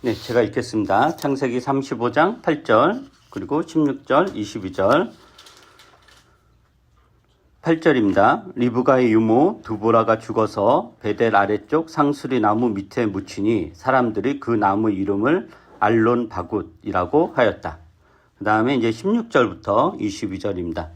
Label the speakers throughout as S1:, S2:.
S1: 네, 제가 읽겠습니다. 창세기 35장 8절, 그리고 16절, 22절. 8절입니다. 리브가의 유모 두보라가 죽어서 베델 아래쪽 상수리 나무 밑에 묻히니 사람들이 그 나무 이름을 알론 바굿이라고 하였다. 그 다음에 이제 16절부터 22절입니다.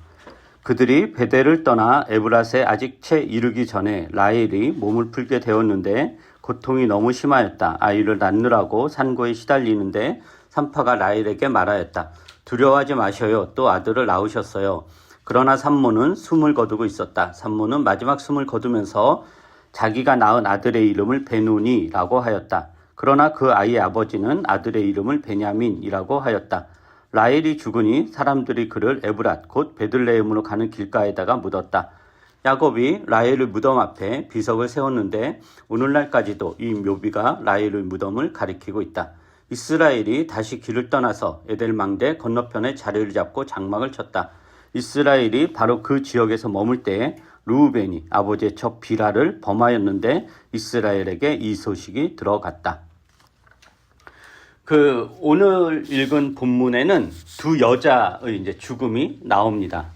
S1: 그들이 베델을 떠나 에브랏에 아직 채 이르기 전에 라헬이 몸을 풀게 되었는데 고통이 너무 심하였다. 아이를 낳느라고 산고에 시달리는데 산파가 라헬에게 말하였다. 두려워하지 마셔요. 또 아들을 낳으셨어요. 그러나 산모는 숨을 거두고 있었다. 산모는 마지막 숨을 거두면서 자기가 낳은 아들의 이름을 베누니라고 하였다. 그러나 그 아이의 아버지는 아들의 이름을 베냐민이라고 하였다. 라헬이 죽으니 사람들이 그를 에브랏 곧 베들레헴으로 가는 길가에다가 묻었다. 야곱이 라헬의 무덤 앞에 비석을 세웠는데 오늘날까지도 이 묘비가 라헬의 무덤을 가리키고 있다. 이스라엘이 다시 길을 떠나서 에델망대 건너편에 자리를 잡고 장막을 쳤다. 이스라엘이 바로 그 지역에서 머물 때에 르우벤이 아버지의 적 비라를 범하였는데 이스라엘에게 이 소식이 들어갔다. 오늘 읽은 본문에는 두 여자의 이제 죽음이 나옵니다.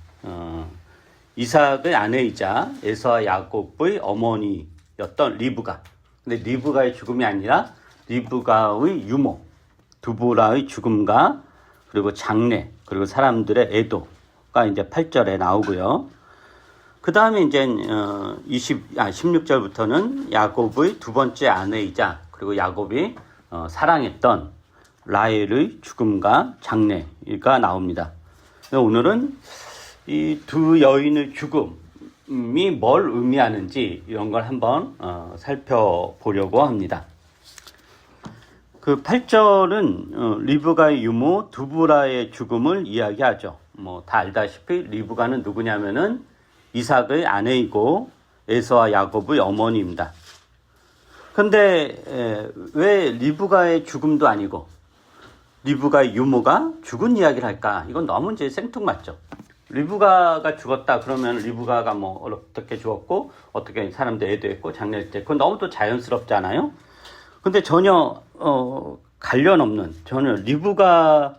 S1: 이삭의 아내이자 에서와 야곱의 어머니였던 리브가. 근데 리브가의 죽음이 아니라 리브가의 유모, 두보라의 죽음과 그리고 장례, 그리고 사람들의 애도가 이제 8절에 나오고요. 그 다음에 이제 16절부터는 야곱의 두 번째 아내이자 그리고 야곱이 사랑했던 라헬의 죽음과 장례가 나옵니다. 오늘은 이 두 여인의 죽음이 뭘 의미하는지 이런 걸 한번 살펴보려고 합니다. 그 8절은 리브가의 유모 두보라의 죽음을 이야기하죠. 다 알다시피 리브가는 누구냐면은 이삭의 아내이고 에서와 야곱의 어머니입니다. 근데 왜 리브가의 죽음도 아니고 리브가의 유모가 죽은 이야기를 할까? 이건 너무 이제 생뚱맞죠. 리브가가 죽었다 그러면 리브가가 어떻게 죽었고 어떻게 사람들 애도했고 장례했대. 그건 너무 또 자연스럽잖아요. 근데 전혀 관련 없는, 전혀 리브가의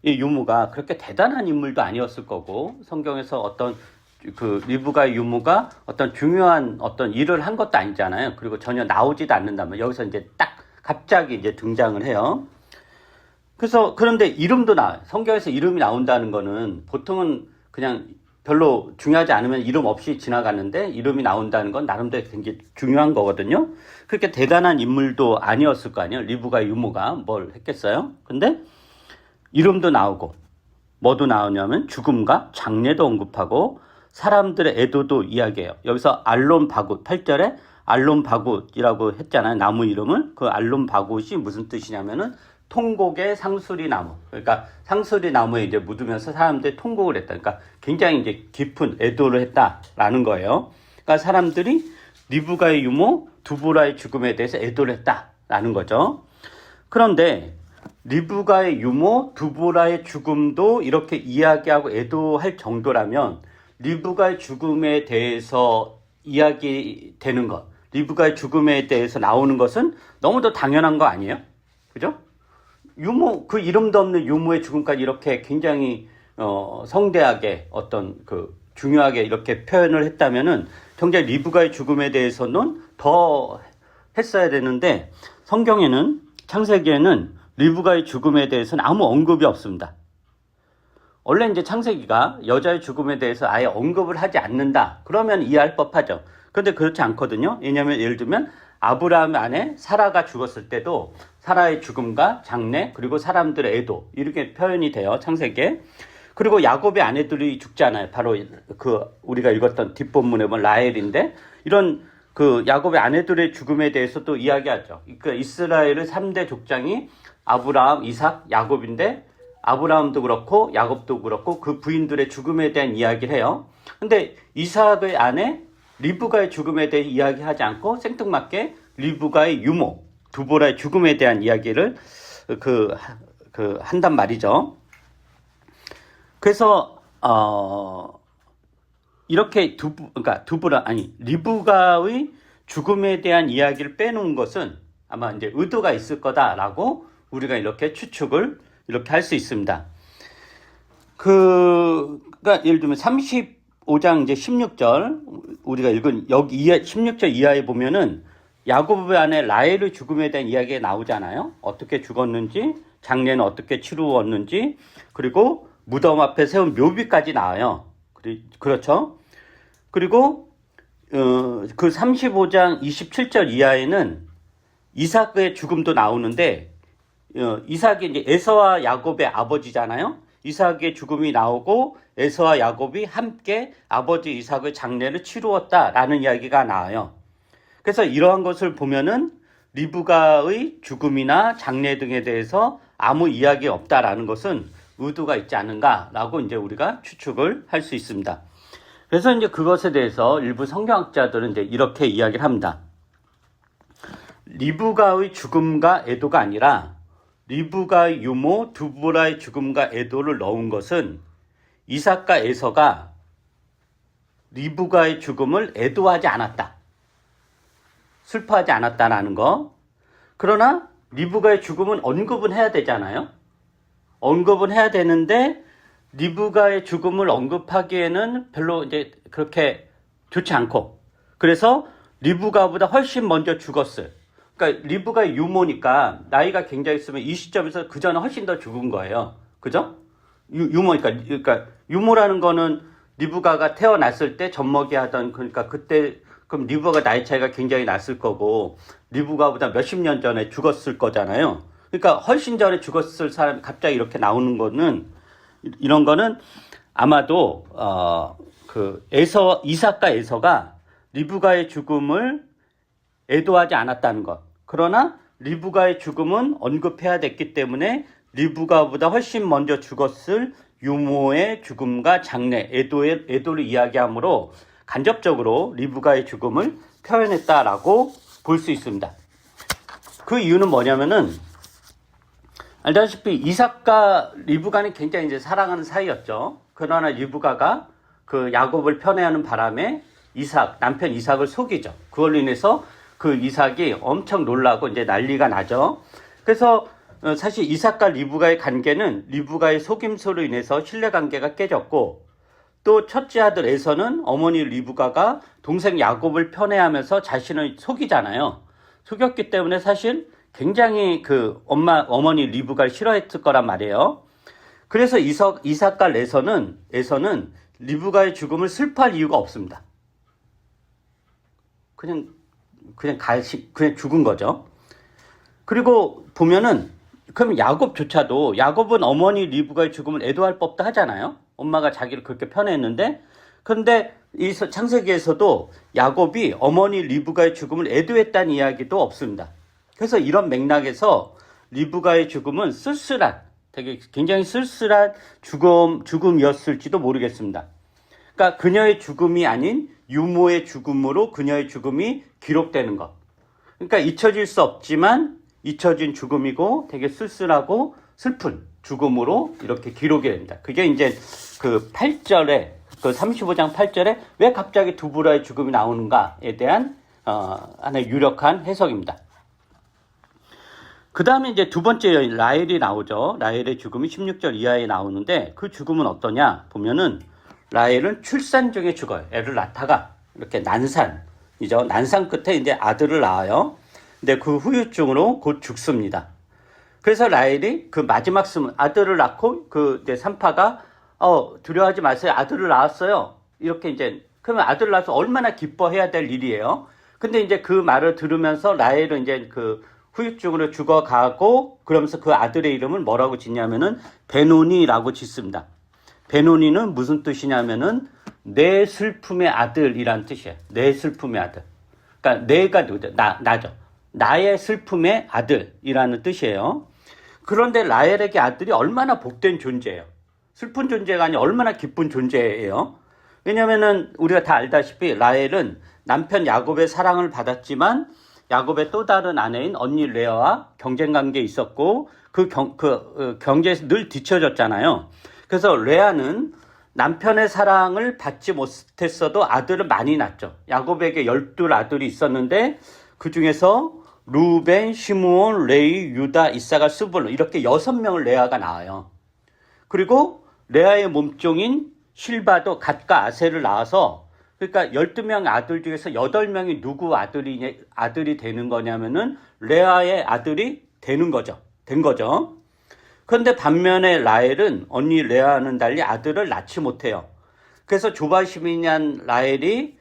S1: 유모가 그렇게 대단한 인물도 아니었을 거고, 성경에서 어떤 리브가의 유모가 어떤 중요한 어떤 일을 한 것도 아니잖아요. 그리고 전혀 나오지도 않는다면 여기서 이제 딱 갑자기 이제 등장을 해요. 그런데 이름도 나와요. 성경에서 이름이 나온다는 거는 보통은 그냥 별로 중요하지 않으면 이름 없이 지나가는데 이름이 나온다는 건 나름대로 굉장히 중요한 거거든요. 그렇게 대단한 인물도 아니었을 거 아니에요. 리브가의 유모가 뭘 했겠어요. 근데 이름도 나오고 뭐도 나오냐면 죽음과 장례도 언급하고 사람들의 애도도 이야기해요. 여기서 알론 바굿 8절에 알론 바굿이라고 했잖아요. 나무 이름을. 그 알론 바굿이 무슨 뜻이냐면은 통곡의 상수리 나무. 그러니까 상수리 나무에 이제 묻으면서 사람들이 통곡을 했다. 그러니까 굉장히 이제 깊은 애도를 했다라는 거예요. 그러니까 사람들이 리브가의 유모 두보라의 죽음에 대해서 애도를 했다라는 거죠. 그런데 리브가의 유모 두보라의 죽음도 이렇게 이야기하고 애도할 정도라면 리브가의 죽음에 대해서 이야기되는 것, 리브가의 죽음에 대해서 나오는 것은 너무도 당연한 거 아니에요? 그죠? 유모, 그 이름도 없는 유모의 죽음까지 이렇게 굉장히 성대하게 중요하게 이렇게 표현을 했다면은 정작 리브가의 죽음에 대해서는 더 했어야 되는데 성경에는, 창세기에는 리브가의 죽음에 대해서는 아무 언급이 없습니다. 원래 이제 창세기가 여자의 죽음에 대해서 아예 언급을 하지 않는다. 그러면 이해할 법하죠. 그런데 그렇지 않거든요. 왜냐하면 예를 들면 아브라함 아내 사라가 죽었을 때도 사라의 죽음과 장례 그리고 사람들의 애도 이렇게 표현이 돼요. 창세기에. 그리고 야곱의 아내들이 죽잖아요. 바로 우리가 읽었던 뒷본문에 보면 라헬인데 이런 야곱의 아내들의 죽음에 대해서도 이야기하죠. 이스라엘의 3대 족장이 아브라함, 이삭, 야곱인데 아브라함도 그렇고 야곱도 그렇고 그 부인들의 죽음에 대한 이야기를 해요. 근데 이삭의 아내 리브가의 죽음에 대해 이야기하지 않고 생뚱맞게 리브가의 유모 두보라의 죽음에 대한 이야기를 한단 말이죠. 그래서 이렇게 리브가의 죽음에 대한 이야기를 빼놓은 것은 아마 이제 의도가 있을 거다라고 우리가 이렇게 추측을 이렇게 할 수 있습니다. 그러니까 예를 들면 35장 이제 16절 우리가 읽은 여기 16절 이하에 보면은 야곱의 아내 라헬의 죽음에 대한 이야기가 나오잖아요. 어떻게 죽었는지, 장례는 어떻게 치루었는지, 그리고 무덤 앞에 세운 묘비까지 나와요. 그렇죠? 그리고 그 35장 27절 이하에는 이삭의 죽음도 나오는데 이삭이 이제 에서와 야곱의 아버지잖아요. 이삭의 죽음이 나오고 에서와 야곱이 함께 아버지 이삭의 장례를 치루었다라는 이야기가 나와요. 그래서 이러한 것을 보면은 리브가의 죽음이나 장례 등에 대해서 아무 이야기 없다라는 것은 의도가 있지 않은가라고 이제 우리가 추측을 할 수 있습니다. 그래서 이제 그것에 대해서 일부 성경학자들은 이제 이렇게 이야기를 합니다. 리브가의 죽음과 애도가 아니라 리브가의 유모 두보라의 죽음과 애도를 넣은 것은 이삭과 에서가 리브가의 죽음을 애도하지 않았다. 슬퍼하지 않았다라는 거. 그러나 리브가의 죽음은 언급은 해야 되잖아요. 언급은 해야 되는데 리브가의 죽음을 언급하기에는 별로 이제 그렇게 좋지 않고, 그래서 리브가보다 훨씬 먼저 죽었어요. 그러니까 리브가의 유모니까 나이가 굉장히 있으면 이 시점에서 그 전에 훨씬 더 죽은 거예요. 그죠? 유모니까 그러니까 유모라는 거는 리브가가 태어났을 때 젖먹이 하던, 그러니까 그때 그럼 리브가 나이 차이가 굉장히 났을 거고 리브가보다 몇십 년 전에 죽었을 거잖아요. 그러니까 훨씬 전에 죽었을 사람이 갑자기 이렇게 나오는 거는, 이런 거는 아마도 이삭과 에서가 리브가의 죽음을 애도하지 않았다는 것. 그러나 리브가의 죽음은 언급해야 됐기 때문에 리브가보다 훨씬 먼저 죽었을 유모의 죽음과 장례, 애도를 이야기하므로 간접적으로 리브가의 죽음을 표현했다라고 볼 수 있습니다. 그 이유는 뭐냐면은 알다시피 이삭과 리브가는 굉장히 이제 사랑하는 사이였죠. 그러나 리브가가 그 야곱을 편애하는 바람에 남편 이삭을 속이죠. 그걸로 인해서 그 이삭이 엄청 놀라고 이제 난리가 나죠. 그래서 사실 이삭과 리브가의 관계는 리브가의 속임수로 인해서 신뢰관계가 깨졌고, 또 첫째 아들 에서는 어머니 리브가가 동생 야곱을 편애하면서 자신을 속이잖아요. 속였기 때문에 사실 굉장히 그 어머니 리브가를 싫어했을 거란 말이에요. 그래서 이삭과 에서는 리브가의 죽음을 슬퍼할 이유가 없습니다. 그냥 죽은 거죠. 그리고 보면은 그럼 야곱은 어머니 리브가의 죽음을 애도할 법도 하잖아요. 엄마가 자기를 그렇게 편애했는데, 그런데 이 창세기에서도 야곱이 어머니 리브가의 죽음을 애도했다는 이야기도 없습니다. 그래서 이런 맥락에서 리브가의 죽음은 굉장히 쓸쓸한 죽음이었을지도 모르겠습니다. 그러니까 그녀의 죽음이 아닌 유모의 죽음으로 그녀의 죽음이 기록되는 것. 그러니까 잊혀질 수 없지만 잊혀진 죽음이고 되게 쓸쓸하고 슬픈 죽음으로 이렇게 기록이 됩니다. 그게 이제 그 8절에, 그 35장 8절에 왜 갑자기 두보라의 죽음이 나오는가에 대한 하나의 유력한 해석입니다. 그 다음에 이제 두 번째 라헬이 나오죠. 라헬의 죽음이 16절 이하에 나오는데 그 죽음은 어떠냐 보면은 라헬은 출산 중에 죽어요. 애를 낳다가 이렇게 난산이죠. 난산 끝에 이제 아들을 낳아요. 근데 그 후유증으로 곧 죽습니다. 그래서 라헬이 그 마지막 아들을 낳고 이제 산파가 두려워하지 마세요. 아들을 낳았어요. 이렇게 이제 그러면 아들을 낳아서 얼마나 기뻐해야 될 일이에요. 근데 이제 그 말을 들으면서 라헬은 이제 그 후유증으로 죽어가고, 그러면서 그 아들의 이름을 뭐라고 짓냐면은 베노니라고 짓습니다. 베노니는 무슨 뜻이냐면은 내 슬픔의 아들이란 뜻이에요. 내 슬픔의 아들. 그러니까 내가 누구죠? 나죠. 나의 슬픔의 아들이라는 뜻이에요. 그런데 라헬에게 아들이 얼마나 복된 존재예요. 슬픈 존재가 아니라 얼마나 기쁜 존재예요. 왜냐면은 우리가 다 알다시피 라헬은 남편 야곱의 사랑을 받았지만 야곱의 또 다른 아내인 언니 레아와 경쟁관계에 있었고 그 경제에서 늘 뒤처졌잖아요. 그래서 레아는 남편의 사랑을 받지 못했어도 아들을 많이 낳죠. 야곱에게 12 아들이 있었는데 그 중에서 루벤, 시므온, 레위, 유다, 이사가, 스불론 이렇게 6명을 레아가 낳아요. 그리고 레아의 몸종인 실바도 갓과 아셀을 낳아서 그러니까 12명 아들 중에서 8명이 누구 아들이 되는 거냐면은 레아의 아들이 되는 거죠. 된 거죠. 그런데 반면에 라헬은 언니 레아와는 달리 아들을 낳지 못해요. 그래서 조바심이냐 라헬이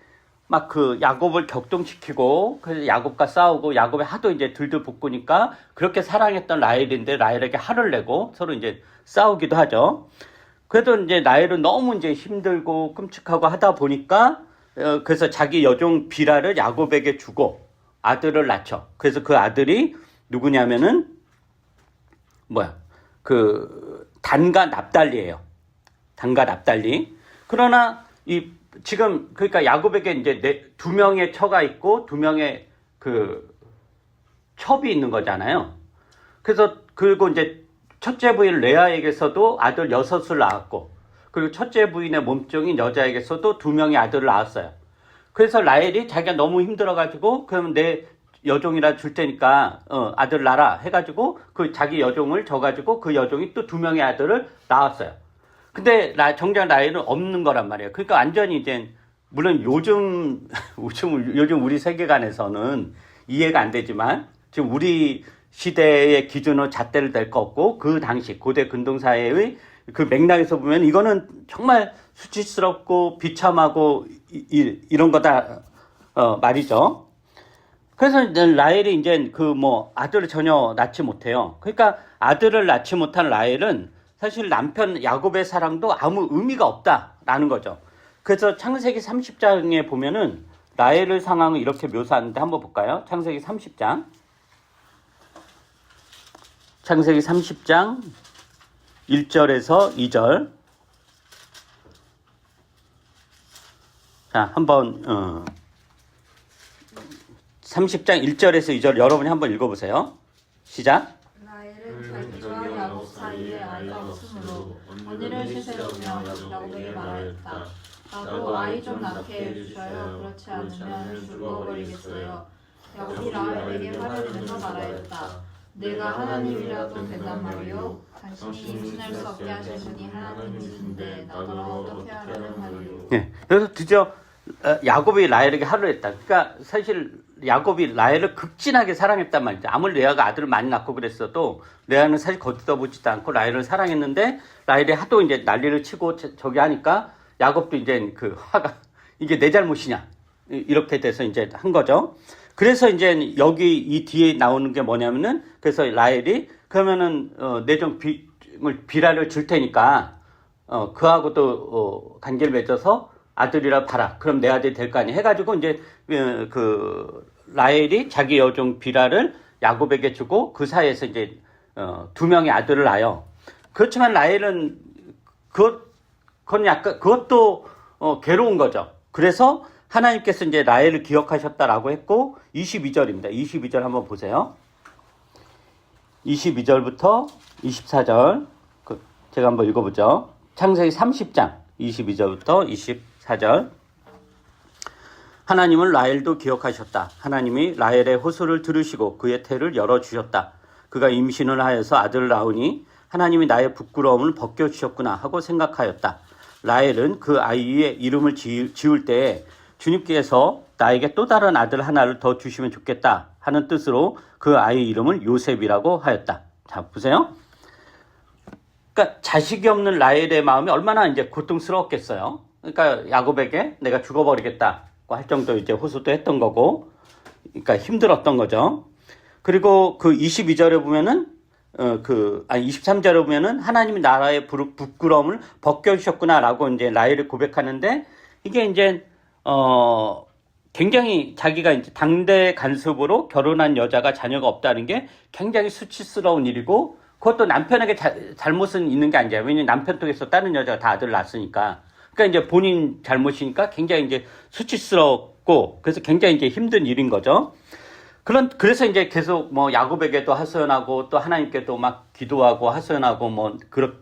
S1: 막 그 야곱을 격동시키고 그래서 야곱과 싸우고 야곱이 하도 이제 들들 볶으니까 그렇게 사랑했던 라헬인데 라헬에게 화를 내고 서로 이제 싸우기도 하죠. 그래도 이제 라헬은 너무 이제 힘들고 끔찍하고 하다 보니까 그래서 자기 여종 비라를 야곱에게 주고 아들을 낳죠. 그래서 그 아들이 누구냐면은 그 단과 납달리예요. 단과 납달리. 그러나 지금 그러니까 야곱에게 이제 2명의 처가 있고 2명의 그 첩이 있는 거잖아요. 그래서 그리고 이제 첫째 부인 레아에게서도 아들 6을 낳았고 그리고 첫째 부인의 몸종인 여자에게서도 2명의 아들을 낳았어요. 그래서 라헬이 자기가 너무 힘들어가지고 그럼 내 여종이라 줄 테니까 아들 낳아라 해가지고 그 자기 여종을 줘가지고 그 여종이 또 2명의 아들을 낳았어요. 근데 정작 라헬은 없는 거란 말이에요. 그러니까 완전히 이제 물론 요즘 우리 세계관에서는 이해가 안 되지만 지금 우리 시대의 기준으로 잣대를 댈 거 없고 그 당시 고대 근동사회의 그 맥락에서 보면 이거는 정말 수치스럽고 비참하고 이런 거다 말이죠. 그래서 이제 라헬이 이제 아들을 전혀 낳지 못해요. 그러니까 아들을 낳지 못한 라헬은 사실 남편 야곱의 사랑도 아무 의미가 없다라는 거죠. 그래서 창세기 30장에 보면은 라헬의 상황을 이렇게 묘사하는데 한번 볼까요? 창세기 30장. 창세기 30장 1절에서 2절. 자, 한번 30장 1절에서 2절 여러분이 한번 읽어보세요. 시작.
S2: 라헬은 자기와 야곱 사이에 아이가 없으므로 언니를 시세우며 야곱에게 말하였다. 나도 아이 좀 낳게 해주셔요. 그렇지 않으면 죽어버리겠어요. 야곱이 라헬에게 화를 내면서 말하였다. 내가 하나님이라도 된단 말이요. 당신이 임신할 수 없게 하신 분이 하나님이신데 나더러 어떻게 하려는 말이요.
S1: 네, 그래서 드디어 야곱이 라헬에게 화를 했다. 그러니까 사실 야곱이 라헬을 극진하게 사랑했단 말이죠. 아무리 레아가 아들을 많이 낳고 그랬어도 레아는 사실 거들떠보지도 않고 라헬을 사랑했는데 라헬이 하도 이제 난리를 치고 저기 하니까 야곱도 이제 그 화가 이게 내 잘못이냐 이렇게 돼서 이제 한 거죠. 그래서 이제 여기 이 뒤에 나오는 게 뭐냐면은 그래서 라헬이 그러면은 내종 비라를 줄 테니까 그하고도 관계를 맺어서 아들이라 봐라. 그럼 내 아들이 될 거 아니야. 해가지고 이제 그 라헬이 자기 여종 비라를 야곱에게 주고 그 사이에서 이제 2명의 아들을 낳아요. 그렇지만 라헬은 그건 약간 그것도 괴로운 거죠. 그래서 하나님께서 이제 라헬을 기억하셨다라고 했고 22절입니다. 22절 한번 보세요. 22절부터 24절 제가 한번 읽어보죠. 창세기 30장 22절부터 24절. 하나님은 라헬도 기억하셨다. 하나님이 라헬의 호소를 들으시고 그의 태를 열어주셨다. 그가 임신을 하여서 아들을 낳으니 하나님이 나의 부끄러움을 벗겨주셨구나 하고 생각하였다. 라헬은 그 아이의 이름을 지을 때에 주님께서 나에게 또 다른 아들 하나를 더 주시면 좋겠다 하는 뜻으로 그 아이 이름을 요셉이라고 하였다. 자, 보세요. 그러니까 자식이 없는 라헬의 마음이 얼마나 이제 고통스러웠겠어요. 그러니까 야곱에게 내가 죽어버리겠다고 할 정도 이제 호소도 했던 거고, 그러니까 힘들었던 거죠. 그리고 그 22절에 보면은 23절에 보면은 하나님이 나라의 부끄러움을 벗겨주셨구나라고 이제 라헬을 고백하는데 이게 이제 굉장히 자기가 이제 당대 간섭으로 결혼한 여자가 자녀가 없다는 게 굉장히 수치스러운 일이고 그것도 남편에게 잘못은 있는 게 아니잖아요. 왜냐면 남편 쪽에서 다른 여자가 다 아들을 낳았으니까. 그러니까 이제 본인 잘못이니까 굉장히 이제 수치스럽고 그래서 굉장히 이제 힘든 일인 거죠. 그래서 이제 계속 야곱에게도 하소연하고 또 하나님께도 막 기도하고 하소연하고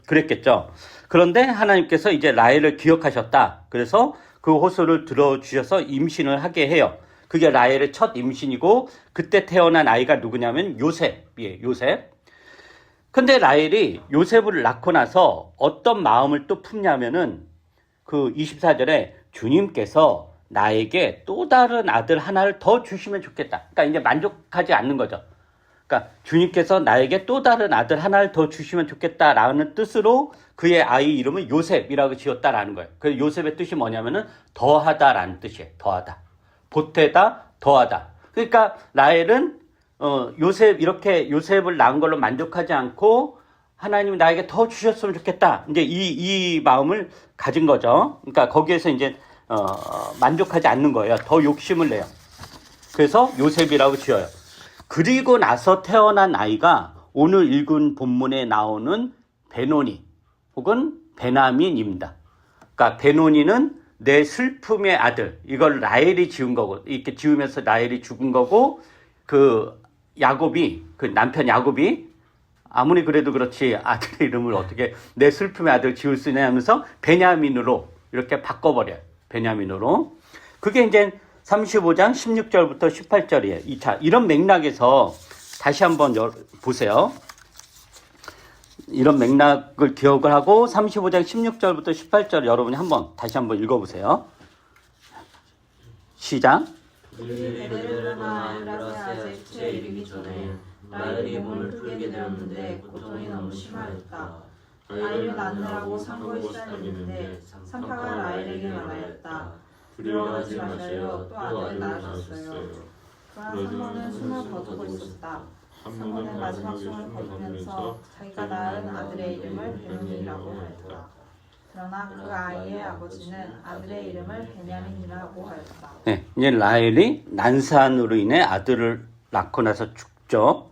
S1: 그랬겠죠. 그런데 하나님께서 이제 라헬을 기억하셨다. 그래서 그 호소를 들어주셔서 임신을 하게 해요. 그게 라헬의 첫 임신이고 그때 태어난 아이가 누구냐면 요셉이에요. 요셉. 근데 라헬이 요셉을 낳고 나서 어떤 마음을 또 품냐면은 그 24절에 주님께서 나에게 또 다른 아들 하나를 더 주시면 좋겠다. 그러니까 이제 만족하지 않는 거죠. 그러니까 주님께서 나에게 또 다른 아들 하나를 더 주시면 좋겠다라는 뜻으로 그의 아이 이름은 요셉이라고 지었다라는 거예요. 그 요셉의 뜻이 뭐냐면은 더하다라는 뜻이에요. 더하다. 보태다, 더하다. 그러니까 라헬은 이렇게 요셉을 낳은 걸로 만족하지 않고 하나님이 나에게 더 주셨으면 좋겠다. 이제 이 마음을 가진 거죠. 그러니까 거기에서 이제 만족하지 않는 거예요. 더 욕심을 내요. 그래서 요셉이라고 지어요. 그리고 나서 태어난 아이가 오늘 읽은 본문에 나오는 베노니 혹은 베냐민입니다. 그러니까 베노니는 내 슬픔의 아들. 이걸 라헬이 지은 거고 이렇게 지으면서 라헬이 죽은 거고 그 야곱이 그 남편 야곱이 아무리 그래도 그렇지 아들의 이름을 어떻게 내 슬픔의 아들 지을 수 있냐 하면서 베냐민으로 이렇게 바꿔버려요. 베냐민으로. 그게 이제 35장 16절부터 18절이에요. 자, 이런 맥락에서 다시 한번 보세요. 이런 맥락을 기억을 하고 35장 16절부터 18절 여러분이 다시 한번 읽어보세요. 시작.
S2: 베레르나 엘라세 아제트에 이르기 전에 라헬이 몸을 풀게 되었는데 고통이 너무 심하였다. 아이를 낳느라고 산고에 시달렸는데 산파가 라헬에게 말하였다. 두려워하지 마셔요. 또 아들을 낳으셨어요. 그러나 산모는 숨을 거두고 있었다. 산모는 마지막 숨을 거두면서 자기가 낳은 아들의 이름을 베냐민이라고 하였다. 그러나 그 아이의 아버지는 아들의 이름을 베냐민이라고 하였다.
S1: 네, 이제 라헬이 난산으로 인해 아들을 낳고 나서 죽죠.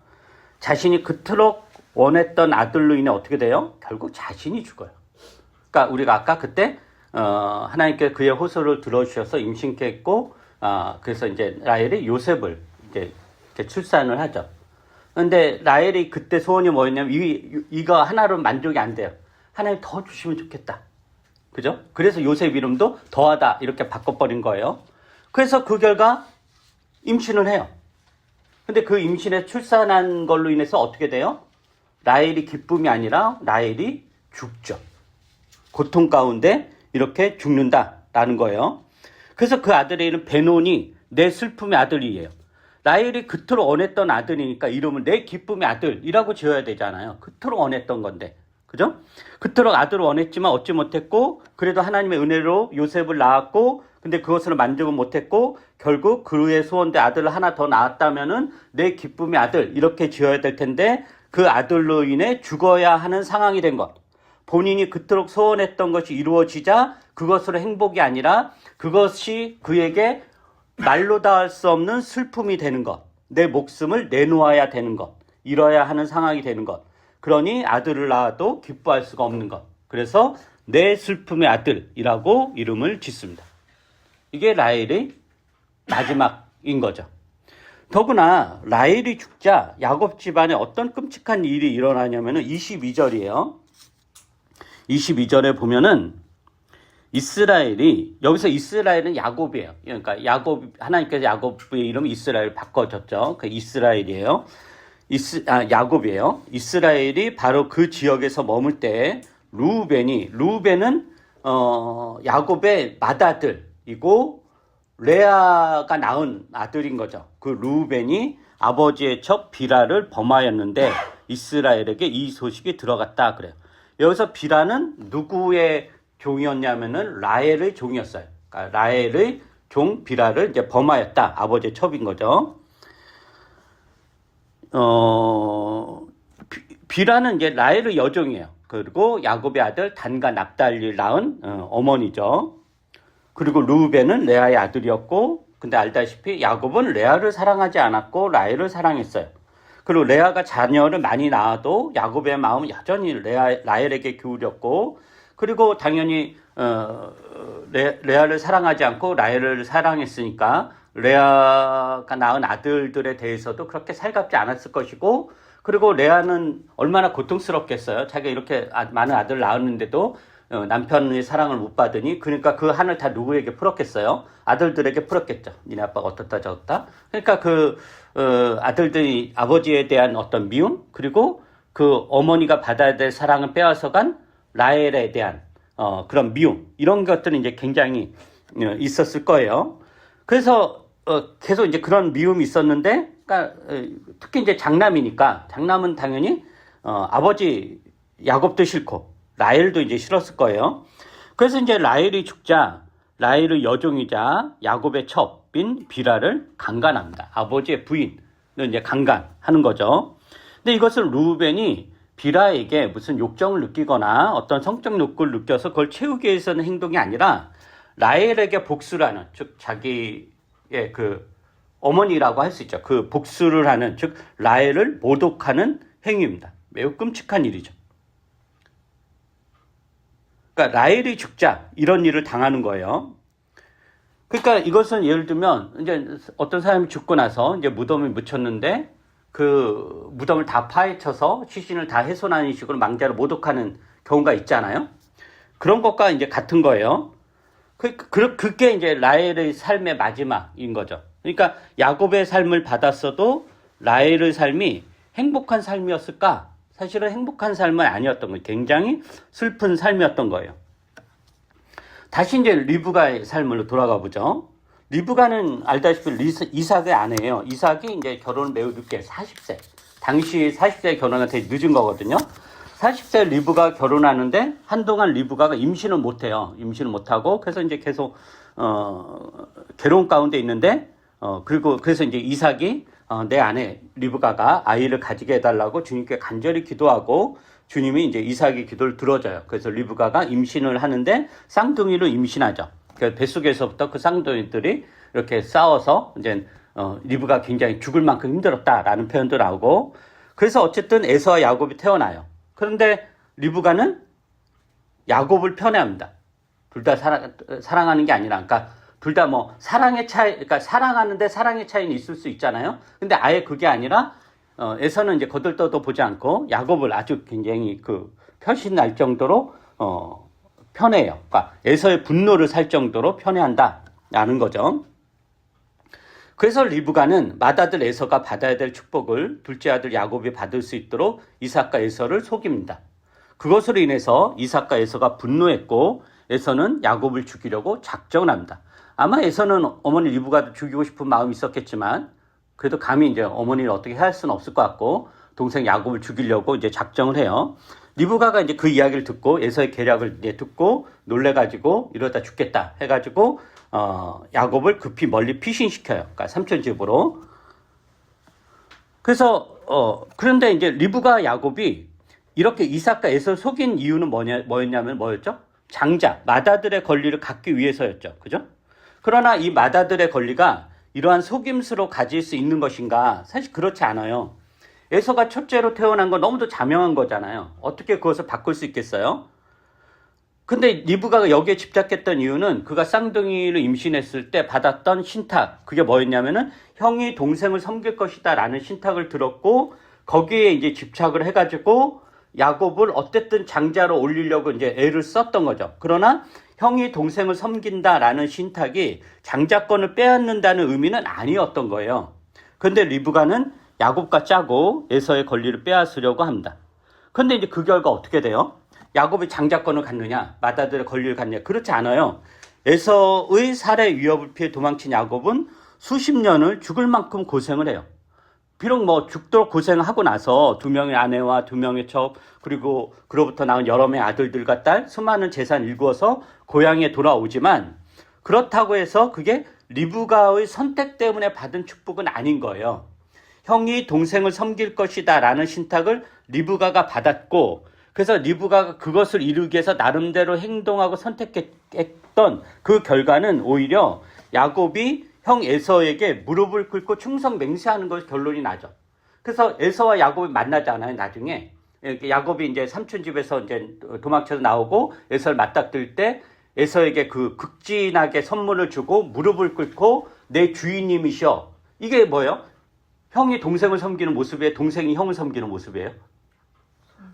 S1: 자신이 그토록 원했던 아들로 인해 어떻게 돼요? 결국 자신이 죽어요. 그러니까 우리가 아까 그때 하나님께 그의 호소를 들어주셔서 임신케 했고, 그래서 이제 라헬이 요셉을 이제 출산을 하죠. 근데 라헬이 그때 소원이 뭐였냐면, 이거 하나로 만족이 안 돼요. 하나님 더 주시면 좋겠다. 그죠? 그래서 요셉 이름도 더하다, 이렇게 바꿔버린 거예요. 그래서 그 결과 임신을 해요. 근데 그 임신에 출산한 걸로 인해서 어떻게 돼요? 라헬이 기쁨이 아니라 라헬이 죽죠. 고통 가운데 이렇게 죽는다라는 거예요. 그래서 그 아들의 이름 베노니 내 슬픔의 아들이에요. 라헬이 그토록 원했던 아들이니까 이름을 내 기쁨의 아들이라고 지어야 되잖아요. 그토록 원했던 건데. 그죠? 그토록 아들을 원했지만 얻지 못했고 그래도 하나님의 은혜로 요셉을 낳았고 근데 그것으로 만족은 못했고 결국 그의 소원대 아들을 하나 더 낳았다면은 내 기쁨의 아들 이렇게 지어야 될 텐데 그 아들로 인해 죽어야 하는 상황이 된 것. 본인이 그토록 소원했던 것이 이루어지자 그것으로 행복이 아니라 그것이 그에게 말로 닿을 수 없는 슬픔이 되는 것. 내 목숨을 내놓아야 되는 것. 이뤄야 하는 상황이 되는 것. 그러니 아들을 낳아도 기뻐할 수가 없는 것. 그래서 내 슬픔의 아들이라고 이름을 짓습니다. 이게 라헬의 마지막인 거죠. 더구나 라헬이 죽자 야곱 집안에 어떤 끔찍한 일이 일어나냐면 22절이에요. 22절에 보면은 이스라엘이 여기서 이스라엘은 야곱이에요. 그러니까 하나님께서 야곱의 이름 이스라엘 바꿔줬죠. 그 이스라엘이에요. 야곱이에요. 이스라엘이 바로 그 지역에서 머물 때 루벤은 야곱의 맏아들이고 레아가 낳은 아들인 거죠. 그 루벤이 아버지의 첩 비라를 범하였는데 이스라엘에게 이 소식이 들어갔다 그래요. 여기서 비라는 누구의 종이었냐면은 라헬의 종이었어요. 그러니까 라헬의 종 비라를 이제 범하였다. 아버지의 첩인 거죠. 비라는 이제 라헬의 여종이에요. 그리고 야곱의 아들 단과 납달리를 낳은 어머니죠. 그리고 루벤은 레아의 아들이었고, 근데 알다시피 야곱은 레아를 사랑하지 않았고 라헬을 사랑했어요. 그리고 레아가 자녀를 많이 낳아도 야곱의 마음은 여전히 라헬에게 기울였고, 그리고 당연히 레아를 사랑하지 않고 라헬을 사랑했으니까 레아가 낳은 아들들에 대해서도 그렇게 살갑지 않았을 것이고, 그리고 레아는 얼마나 고통스럽겠어요. 자기가 이렇게 많은 아들을 낳았는데도 남편의 사랑을 못 받으니 그러니까 그 한을 다 누구에게 풀었겠어요? 아들들에게 풀었겠죠. 니네 아빠가 어떻다 저렇다. 그러니까 아들들이 아버지에 대한 어떤 미움 그리고 그 어머니가 받아야 될 사랑을 빼앗아간 라헬에 대한 그런 미움 이런 것들은 이제 굉장히 있었을 거예요. 그래서 계속 이제 그런 미움이 있었는데, 그러니까 특히 이제 장남은 당연히 아버지 야곱도 싫고 라헬도 이제 싫었을 거예요. 그래서 이제 라헬이 죽자 라헬의 여종이자 야곱의 첩인 비라를 강간합니다. 아버지의 부인을 이제 강간하는 거죠. 근데 이것을 루벤이 비라에게 무슨 욕정을 느끼거나 어떤 성적 욕구를 느껴서 그걸 채우기 위해서는 행동이 아니라 라헬에게 복수를 하는, 즉 자기의 그 어머니라고 할 수 있죠. 그 복수를 하는, 즉 라헬을 모독하는 행위입니다. 매우 끔찍한 일이죠. 그러니까 라헬이 죽자 이런 일을 당하는 거예요. 그러니까 이것은 예를 들면 이제 어떤 사람이 죽고 나서 이제 무덤에 묻혔는데 그 무덤을 다 파헤쳐서 시신을 다 훼손하는 식으로 망자를 모독하는 경우가 있잖아요. 그런 것과 이제 같은 거예요. 그게 이제 라헬의 삶의 마지막인 거죠. 그러니까 야곱의 삶을 받았어도 라헬의 삶이 행복한 삶이었을까? 사실은 행복한 삶은 아니었던 거예요. 굉장히 슬픈 삶이었던 거예요. 다시 이제 리브가의 삶으로 돌아가 보죠. 리브가는 알다시피 이삭의 아내예요. 이삭이 이제 결혼을 매우 늦게 40세. 당시 40세 결혼은 되게 늦은 거거든요. 40세 리브가 결혼하는데 한동안 리브가가 임신을 못해요. 임신을 못하고 그래서 이제 계속 괴로운 가운데 있는데 그래서 이제 이삭이 내 아내 리브가가 아이를 가지게 해달라고 주님께 간절히 기도하고 주님이 이제 이삭의 기도를 들어줘요. 그래서 리브가가 임신을 하는데 쌍둥이로 임신하죠. 그 뱃속에서부터 그 쌍둥이들이 이렇게 싸워서 이제 리브가 굉장히 죽을 만큼 힘들었다라는 표현도 나오고 그래서 어쨌든 에서와 야곱이 태어나요. 그런데 리브가는 야곱을 편애합니다. 둘 다 사랑하는 게 아니라, 그러니까 둘 다 뭐 사랑의 차이, 그러니까 사랑하는데 사랑의 차이는 있을 수 있잖아요. 근데 아예 그게 아니라 에서는 이제 거들떠도 보지 않고 야곱을 아주 굉장히 그 표시 날 정도로 편해요. 그러니까 에서의 분노를 살 정도로 편애한다라는 거죠. 그래서 리브가는 맏아들 에서가 받아야 될 축복을 둘째 아들 야곱이 받을 수 있도록 이삭과 에서를 속입니다. 그것으로 인해서 이삭과 에서가 분노했고 에서는 야곱을 죽이려고 작정을 합니다. 아마 에서는 어머니 리브가도 죽이고 싶은 마음이 있었겠지만 그래도 감히 이제 어머니를 어떻게 할 수는 없을 것 같고 동생 야곱을 죽이려고 이제 작정을 해요. 리브가가 이제 그 이야기를 듣고 에서의 계략을 이제 듣고 놀래가지고 이러다 죽겠다 해가지고 야곱을 급히 멀리 피신시켜요. 그러니까 삼촌 집으로. 그래서 그런데 이제 리브가 야곱이 이렇게 이삭과 에서를 속인 이유는 뭐였죠? 장자, 맏아들의 권리를 갖기 위해서였죠. 그죠? 그러나 이 맏아들의 권리가 이러한 속임수로 가질 수 있는 것인가? 사실 그렇지 않아요. 에서가 첫째로 태어난 건 너무도 자명한 거잖아요. 어떻게 그것을 바꿀 수 있겠어요? 근데 리브가가 여기에 집착했던 이유는 그가 쌍둥이를 임신했을 때 받았던 신탁, 그게 뭐였냐면은 형이 동생을 섬길 것이다 라는 신탁을 들었고 거기에 이제 집착을 해가지고 야곱을 어쨌든 장자로 올리려고 이제 애를 썼던 거죠. 그러나 형이 동생을 섬긴다라는 신탁이 장자권을 빼앗는다는 의미는 아니었던 거예요. 그런데 리브가는 야곱과 짜고 에서의 권리를 빼앗으려고 합니다. 그런데 이제 그 결과 어떻게 돼요? 야곱이 장자권을 갖느냐, 맏아들의 권리를 갖느냐? 그렇지 않아요. 에서의 살해 위협을 피해 도망친 야곱은 수십 년을 죽을 만큼 고생을 해요. 비록 뭐 죽도록 고생하고 나서 2명의 아내와 2명의 첩 그리고 그로부터 낳은 여러 명의 아들들과 딸 수많은 재산 일구어서 고향에 돌아오지만 그렇다고 해서 그게 리브가의 선택 때문에 받은 축복은 아닌 거예요. 형이 동생을 섬길 것이다 라는 신탁을 리브가가 받았고 그래서 리브가가 그것을 이루기 위해서 나름대로 행동하고 선택했던 그 결과는 오히려 야곱이 형 에서에게 무릎을 꿇고 충성 맹세하는 것이 결론이 나죠. 그래서 에서와 야곱이 만나잖아요. 나중에 야곱이 이제 삼촌 집에서 이제 도망쳐서 나오고 에서를 맞닥뜨릴 때 에서에게 그 극진하게 선물을 주고 무릎을 꿇고 내 주인님이셔. 이게 뭐예요? 형이 동생을 섬기는 모습이에요? 동생이 형을 섬기는 모습이에요?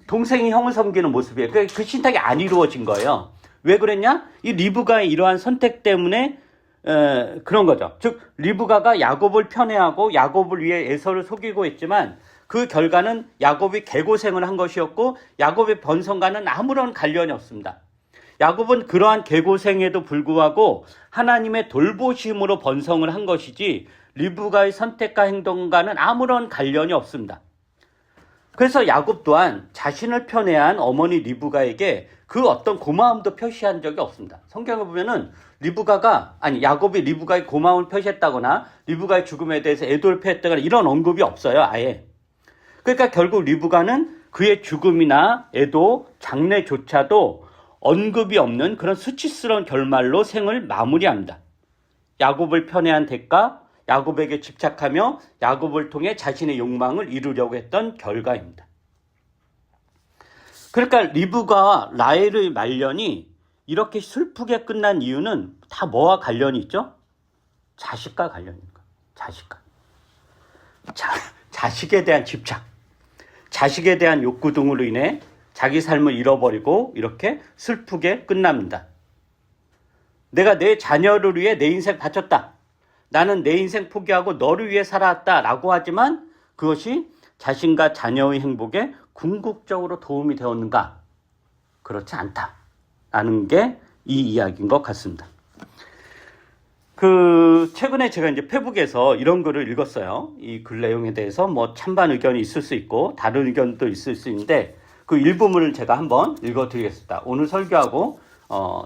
S1: 동생이 형을 섬기는 모습이에요. 그 신탁이 안 이루어진 거예요. 왜 그랬냐? 이 리브가의 이러한 선택 때문에 그런 거죠. 즉 리브가가 야곱을 편애하고 야곱을 위해 에서를 속이고 했지만 그 결과는 야곱이 개고생을 한 것이었고 야곱의 번성과는 아무런 관련이 없습니다. 야곱은 그러한 개고생에도 불구하고 하나님의 돌보심으로 번성을 한 것이지 리브가의 선택과 행동과는 아무런 관련이 없습니다. 그래서 야곱 또한 자신을 편애한 어머니 리브가에게 그 어떤 고마움도 표시한 적이 없습니다. 성경에 보면은 야곱이 리브가의 고마움을 표시했다거나 리브가의 죽음에 대해서 애도를 표했다거나 이런 언급이 없어요, 아예. 그러니까 결국 리브가는 그의 죽음이나 애도, 장례조차도 언급이 없는 그런 수치스러운 결말로 생을 마무리합니다. 야곱을 편애한 대가, 야곱에게 집착하며 야곱을 통해 자신의 욕망을 이루려고 했던 결과입니다. 그러니까 리브가와 라헬의 말년이 이렇게 슬프게 끝난 이유는 다 뭐와 관련이 있죠? 자식과 관련인 거예요. 자식과. 자식에 대한 집착, 자식에 대한 욕구 등으로 인해 자기 삶을 잃어버리고 이렇게 슬프게 끝납니다. 내가 내 자녀를 위해 내 인생 바쳤다. 나는 내 인생 포기하고 너를 위해 살아왔다 라고 하지만 그것이 자신과 자녀의 행복에 궁극적으로 도움이 되었는가? 그렇지 않다라는 게 이 이야기인 것 같습니다. 최근에 제가 이제 페북에서 이런 글을 읽었어요. 이 글 내용에 대해서 뭐 찬반 의견이 있을 수 있고 다른 의견도 있을 수 있는데 그 일부분을 제가 한번 읽어드리겠습니다. 오늘 설교하고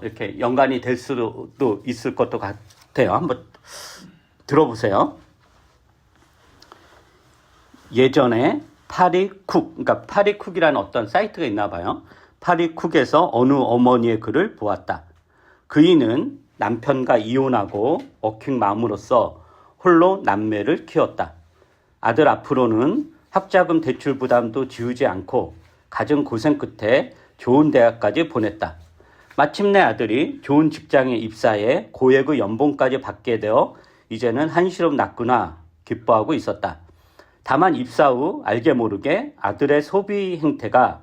S1: 이렇게 연관이 될 수도 있을 것도 같아요. 한번 들어보세요. 예전에 파리쿡, 그러니까 파리쿡이라는 어떤 사이트가 있나 봐요. 파리쿡에서 어느 어머니의 글을 보았다. 그이는 남편과 이혼하고 얽힌 마음으로써 홀로 남매를 키웠다. 아들 앞으로는 학자금 대출 부담도 지우지 않고 갖은 고생 끝에 좋은 대학까지 보냈다. 마침내 아들이 좋은 직장에 입사해 고액의 연봉까지 받게 되어 이제는 한시름 났구나 기뻐하고 있었다. 다만 입사 후 알게 모르게 아들의 소비 행태가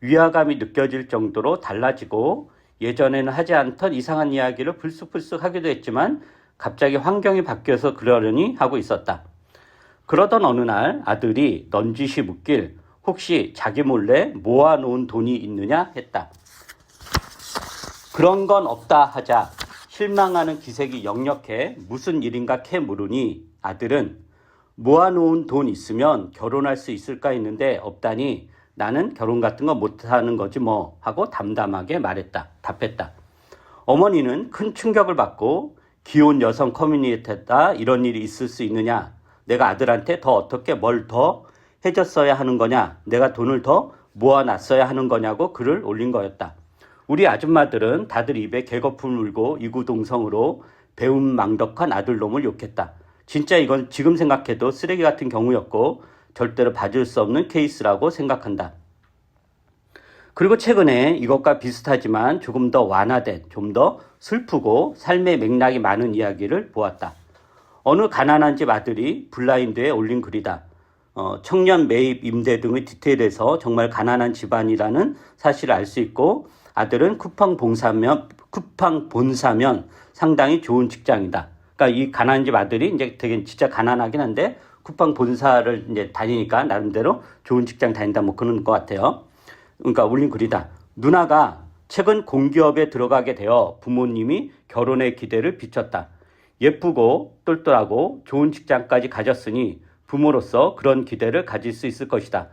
S1: 위화감이 느껴질 정도로 달라지고 예전에는 하지 않던 이상한 이야기를 불쑥불쑥 하기도 했지만 갑자기 환경이 바뀌어서 그러려니 하고 있었다. 그러던 어느 날 아들이 넌지시 묻길 혹시 자기 몰래 모아놓은 돈이 있느냐 했다. 그런 건 없다 하자 실망하는 기색이 역력해 무슨 일인가 캐 물으니 아들은 모아놓은 돈 있으면 결혼할 수 있을까 했는데 없다니 나는 결혼 같은 거 못하는 거지 뭐 하고 담담하게 답했다. 어머니는 큰 충격을 받고 기혼 여성 커뮤니티에다 이런 일이 있을 수 있느냐? 내가 아들한테 더 어떻게 뭘 더 해줬어야 하는 거냐? 내가 돈을 더 모아놨어야 하는 거냐고 글을 올린 거였다. 우리 아줌마들은 다들 입에 개거품을 물고 이구동성으로 배은망덕한 아들놈을 욕했다. 진짜 이건 지금 생각해도 쓰레기 같은 경우였고 절대로 봐줄 수 없는 케이스라고 생각한다. 그리고 최근에 이것과 비슷하지만 조금 더 완화된, 좀 더 슬프고 삶의 맥락이 많은 이야기를 보았다. 어느 가난한 집 아들이 블라인드에 올린 글이다. 청년 매입, 임대 등의 디테일에서 정말 가난한 집안이라는 사실을 알 수 있고 아들은 쿠팡 본사면 상당히 좋은 직장이다. 그러니까 이 가난한 집 아들이 이제 되게 진짜 가난하긴 한데 쿠팡 본사를 이제 다니니까 나름대로 좋은 직장 다닌다 뭐 그런 것 같아요. 그러니까 올린 글이다. 누나가 최근 공기업에 들어가게 되어 부모님이 결혼의 기대를 비췄다. 예쁘고 똘똘하고 좋은 직장까지 가졌으니 부모로서 그런 기대를 가질 수 있을 것이다.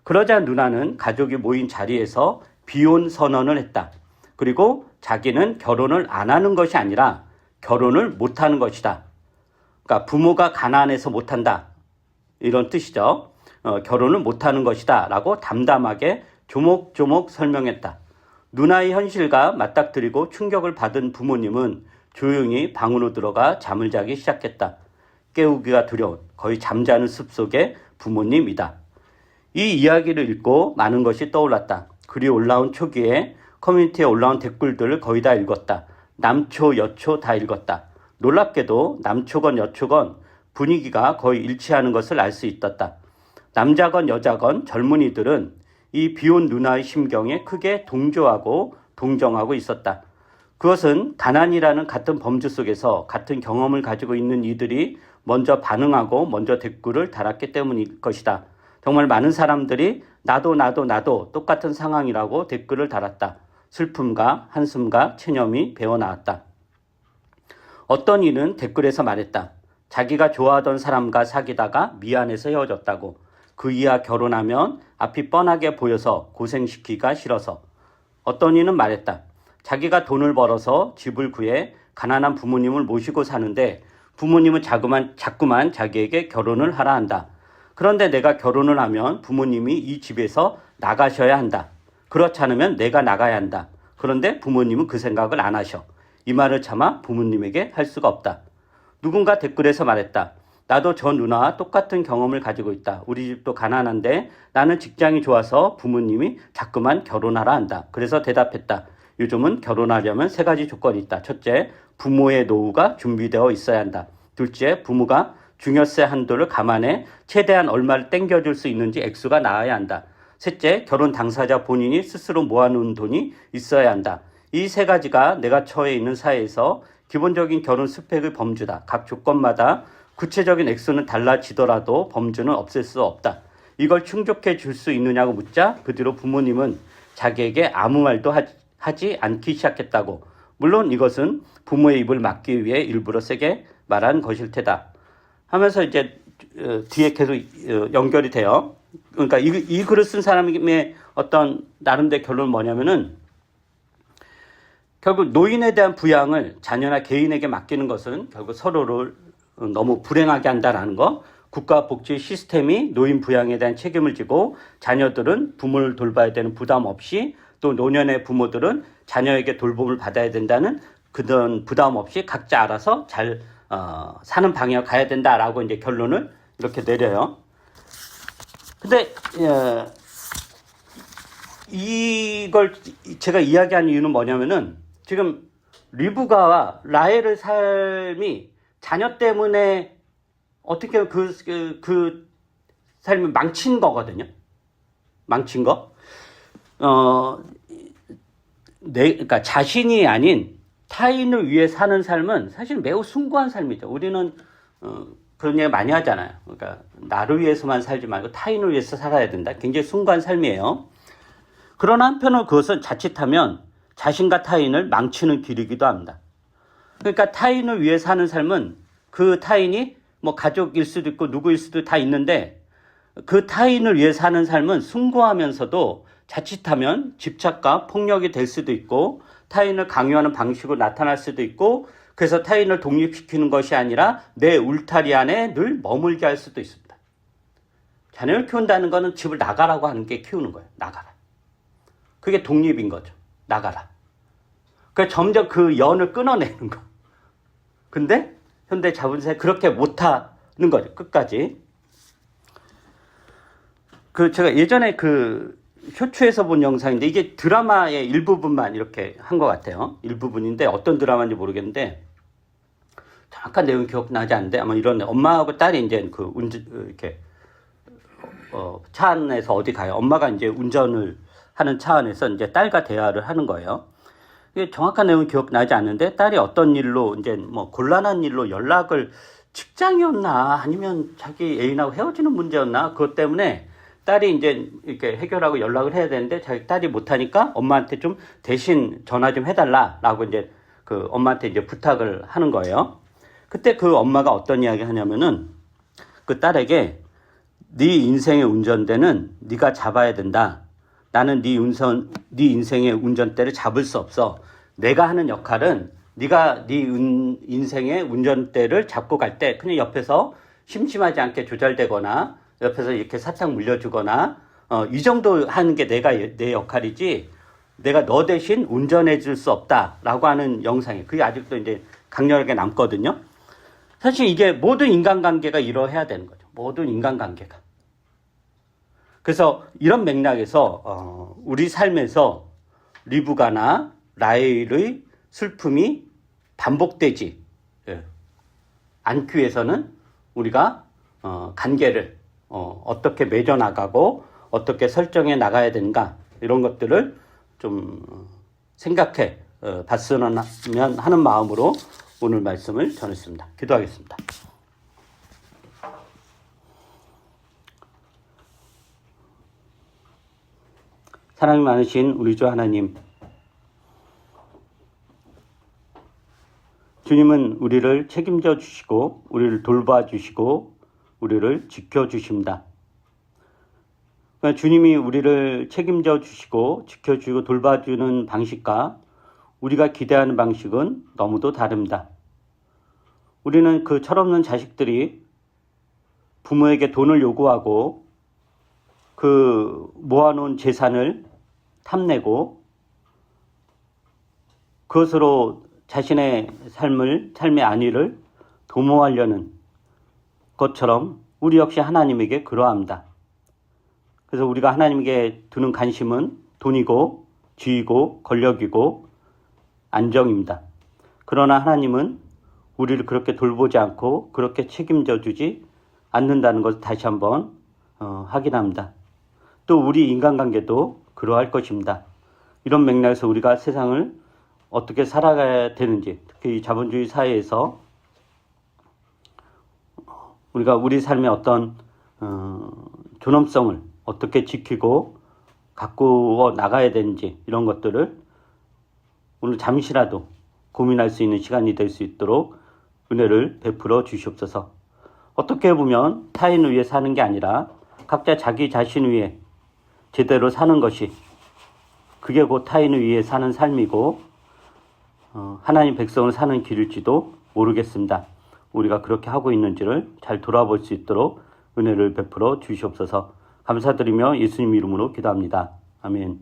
S1: 그러자 누나는 가족이 모인 자리에서 비혼 선언을 했다. 그리고 자기는 결혼을 안 하는 것이 아니라 결혼을 못 하는 것이다. 그러니까 부모가 가난해서 못 한다. 이런 뜻이죠. 결혼을 못 하는 것이다. 라고 담담하게 조목조목 설명했다. 누나의 현실과 맞닥뜨리고 충격을 받은 부모님은 조용히 방으로 들어가 잠을 자기 시작했다. 깨우기가 두려운 거의 잠자는 숲속의 부모님이다. 이 이야기를 읽고 많은 것이 떠올랐다. 글이 올라온 초기에 커뮤니티에 올라온 댓글들을 거의 다 읽었다. 남초, 여초 다 읽었다. 놀랍게도 남초건 여초건 분위기가 거의 일치하는 것을 알 수 있었다. 남자건 여자건 젊은이들은 이 비혼 누나의 심경에 크게 동조하고 동정하고 있었다. 그것은 가난이라는 같은 범주 속에서 같은 경험을 가지고 있는 이들이 먼저 반응하고 먼저 댓글을 달았기 때문일 것이다. 정말 많은 사람들이 나도 똑같은 상황이라고 댓글을 달았다. 슬픔과 한숨과 체념이 배어나왔다. 어떤 이는 댓글에서 말했다. 자기가 좋아하던 사람과 사귀다가 미안해서 헤어졌다고. 그 이하 결혼하면 앞이 뻔하게 보여서 고생시키기가 싫어서. 어떤 이는 말했다. 자기가 돈을 벌어서 집을 구해 가난한 부모님을 모시고 사는데 부모님은 자꾸만 자기에게 결혼을 하라 한다. 그런데 내가 결혼을 하면 부모님이 이 집에서 나가셔야 한다. 그렇지 않으면 내가 나가야 한다. 그런데 부모님은 그 생각을 안 하셔. 이 말을 차마 부모님에게 할 수가 없다. 누군가 댓글에서 말했다. 나도 저 누나와 똑같은 경험을 가지고 있다. 우리 집도 가난한데 나는 직장이 좋아서 부모님이 자꾸만 결혼하라 한다. 그래서 대답했다. 요즘은 결혼하려면 3가지 조건이 있다. 첫째, 부모의 노후가 준비되어 있어야 한다. 둘째, 부모가 증여세 한도를 감안해 최대한 얼마를 땡겨줄 수 있는지 액수가 나와야 한다. 셋째, 결혼 당사자 본인이 스스로 모아놓은 돈이 있어야 한다. 이 3가지가 내가 처해 있는 사회에서 기본적인 결혼 스펙의 범주다. 각 조건마다 구체적인 액수는 달라지더라도 범주는 없앨 수 없다. 이걸 충족해 줄 수 있느냐고 묻자 그 뒤로 부모님은 자기에게 아무 말도 하지 않기 시작했다고. 물론 이것은 부모의 입을 막기 위해 일부러 세게 말한 것일 테다. 하면서 이제 뒤에 계속 연결이 돼요. 그러니까 이 글을 쓴 사람의 어떤 나름대로 결론은 뭐냐면은 결국 노인에 대한 부양을 자녀나 개인에게 맡기는 것은 결국 서로를 너무 불행하게 한다라는 거. 국가복지 시스템이 노인 부양에 대한 책임을 지고 자녀들은 부모를 돌봐야 되는 부담 없이 또 노년의 부모들은 자녀에게 돌봄을 받아야 된다는 그런 부담 없이 각자 알아서 잘 사는 방향을 가야 된다라고 이제 결론을 이렇게 내려요. 근데 이걸 제가 이야기한 이유는 뭐냐면은 지금 리브가와 라헬의 삶이 자녀 때문에 어떻게 그 삶을 망친 거거든요. 망친 거. 그러니까 자신이 아닌 타인을 위해 사는 삶은 사실 매우 숭고한 삶이죠. 우리는 그런 얘기 많이 하잖아요. 그러니까 나를 위해서만 살지 말고 타인을 위해서 살아야 된다. 굉장히 숭고한 삶이에요. 그러나 한편으로 그것은 자칫하면 자신과 타인을 망치는 길이기도 합니다. 그러니까 타인을 위해 사는 삶은 그 타인이 뭐 가족일 수도 있고 누구일 수도 다 있는데 그 타인을 위해 사는 삶은 숭고하면서도 자칫하면 집착과 폭력이 될 수도 있고 타인을 강요하는 방식으로 나타날 수도 있고 그래서 타인을 독립시키는 것이 아니라 내 울타리 안에 늘 머물게 할 수도 있습니다. 자녀를 키운다는 것은 집을 나가라고 하는 게 키우는 거예요. 나가라. 그게 독립인 거죠. 나가라. 그러니까 점점 그 연을 끊어내는 거. 근데 현대 자본사회 그렇게 못하는 거죠. 끝까지. 제가 예전에 쇼츠에서 본 영상인데 이게 드라마의 일부분만 이렇게 한 것 같아요. 일부분인데 어떤 드라마인지 모르겠는데 정확한 내용이 기억나지 않는데 아마 이런 엄마하고 딸이 이제 이렇게 차 안에서 어디 가요. 엄마가 이제 운전을 하는 차 안에서 이제 딸과 대화를 하는 거예요. 이게 정확한 내용이 기억나지 않는데 딸이 어떤 일로 이제 뭐 곤란한 일로 연락을 직장이었나 아니면 자기 애인하고 헤어지는 문제였나 그것 때문에 딸이 이제 이렇게 해결하고 연락을 해야 되는데 자기 딸이 못하니까 엄마한테 좀 대신 전화 좀 해달라라고 이제 엄마한테 이제 부탁을 하는 거예요. 그때 그 엄마가 어떤 이야기 하냐면은 그 딸에게 네 인생의 운전대는 네가 잡아야 된다. 나는 네 인생의 운전대를 잡을 수 없어. 내가 하는 역할은 네가 네 인생의 운전대를 잡고 갈 때 그냥 옆에서 심심하지 않게 조절되거나 옆에서 이렇게 사탕 물려주거나 이 정도 하는 게 내 역할이지 내가 너 대신 운전해 줄 수 없다라고 하는 영상이 그게 아직도 이제 강렬하게 남거든요. 사실 이게 모든 인간관계가 이러해야 되는 거죠. 모든 인간관계가. 그래서 이런 맥락에서 우리 삶에서 리브가나 라헬의 슬픔이 반복되지 않기 위해서는 우리가 관계를 어떻게 맺어나가고 어떻게 설정해 나가야 되는가 이런 것들을 좀 생각해 봤으면 하는 마음으로 오늘 말씀을 전했습니다. 기도하겠습니다. 사랑이 많으신 우리 주 하나님, 주님은 우리를 책임져 주시고 우리를 돌봐 주시고 우리를 지켜 주십니다. 그러니까 주님이 우리를 책임져 주시고 지켜주고 돌봐주는 방식과 우리가 기대하는 방식은 너무도 다릅니다. 우리는 그 철없는 자식들이 부모에게 돈을 요구하고 그 모아놓은 재산을 탐내고 그것으로 자신의 삶의 안위를 도모하려는 것처럼 우리 역시 하나님에게 그러합니다. 그래서 우리가 하나님께 두는 관심은 돈이고 지위고 권력이고 안정입니다. 그러나 하나님은 우리를 그렇게 돌보지 않고 그렇게 책임져 주지 않는다는 것을 다시 한번 확인합니다. 또 우리 인간관계도 그러할 것입니다. 이런 맥락에서 우리가 세상을 어떻게 살아가야 되는지, 특히 자본주의 사회에서 우리가 우리 삶의 어떤 존엄성을 어떻게 지키고 가꾸어 나가야 되는지 이런 것들을 오늘 잠시라도 고민할 수 있는 시간이 될 수 있도록 은혜를 베풀어 주시옵소서. 어떻게 보면 타인을 위해 사는 게 아니라 각자 자기 자신을 위해 제대로 사는 것이 그게 곧 타인을 위해 사는 삶이고 하나님 백성을 사는 길일지도 모르겠습니다. 우리가 그렇게 하고 있는지를 잘 돌아볼 수 있도록 은혜를 베풀어 주시옵소서. 감사드리며 예수님 이름으로 기도합니다. 아멘.